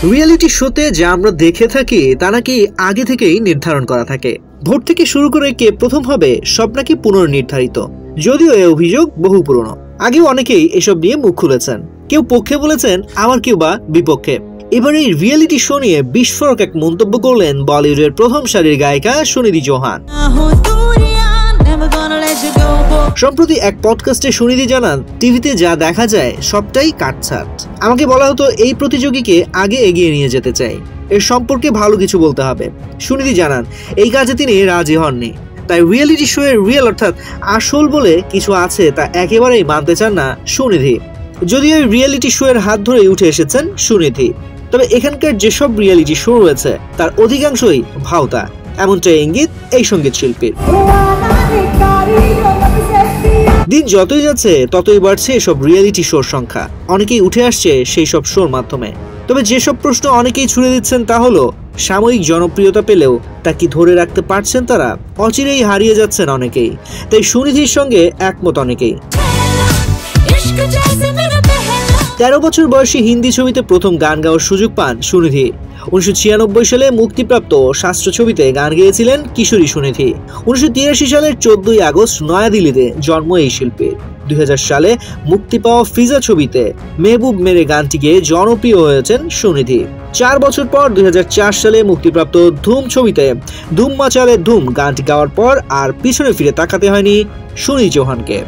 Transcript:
Reality শোতে যা আমরা দেখে থাকি তা নাকি আগে থেকেই নির্ধারণ করা থাকে। ভোট থেকে শুরু করে কে প্রথম হবে সব নাকি পুনর্নির্ধারিত, যদিও এই অভিযোগ বহু পুরনো। আগেও অনেকেই এসব নিয়ে মুখ খুলেছেন, কেউ পক্ষে বলেছেন, আবার কেউ বা বিপক্ষে। এবার এই রিয়েলিটি শো নিয়ে বিস্ফোরক এক মন্তব্য করলেন বলিউডের প্রথম সারির গায়িকা সুনিধি চৌহান। সম্প্রতি এক পডকাস্টে সুনিধি জানান, টিভিতে যা দেখা যায় সবটাই কাটছাট। আমাকে বলা হতো এই প্রতিযোগীকে আগে এগিয়ে নিয়ে যেতে চাই, এর সম্পর্কে ভালো কিছু বলতে হবে। সুনিধি জানান, এই কাজে তিনি রাজি হননি। তাই রিয়েলিটি শো এর রিয়েল অর্থাৎ আসল বলে কিছু আছে তা একেবারেই মানতে চান না সুনিধি। যদিও এই রিয়েলিটি শো এর হাত ধরেই উঠে এসেছেন সুনিধি, তবে এখানকার যেসব রিয়েলিটি শো রয়েছে তার অধিকাংশই ভাওতা, এমনটাই ইঙ্গিত এই সঙ্গীত শিল্পীর। দিন যতই যাচ্ছে ততই বাড়ছে এসব রিয়েলিটি শোর সংখ্যা, অনেকেই উঠে আসছে সেই সব শোর মাধ্যমে। তবে যেসব প্রশ্ন অনেকেই ছুড়ে দিচ্ছেন তা হলো, সাময়িক জনপ্রিয়তা পেলেও তা কি ধরে রাখতে পারছেন তারা? অচিরেই হারিয়ে যাচ্ছেন অনেকেই। তাই সুনিধির সঙ্গে একমত অনেকেই। 13 বছর বয়সী হিন্দি ছবিতে প্রথম গান গাওয়ার সুযোগ পান সুনিধি। 1996 সালে মুক্তিপ্রাপ্ত শাস্ত্র ছবিতে গান গেয়েছিলেন কিশোরী সুনিধি। 1983 সালের 14 আগস্ট নয়াদিল্লিতে জন্ম এই শিল্পীর। 2000 সালে মুক্তি পাওয়া ফিজা ছবিতে মেহবুব মেরে গানটি গেয়ে জনপ্রিয় হয়েছেন সুনিধি। 4 বছর পর 2004 সালে মুক্তিপ্রাপ্ত ধুম ছবিতে ধুম মাচালে ধুম গানটি গাওয়ার পর আর পিছনে ফিরে তাকাতে হয়নি সুনিধি চৌহানকে।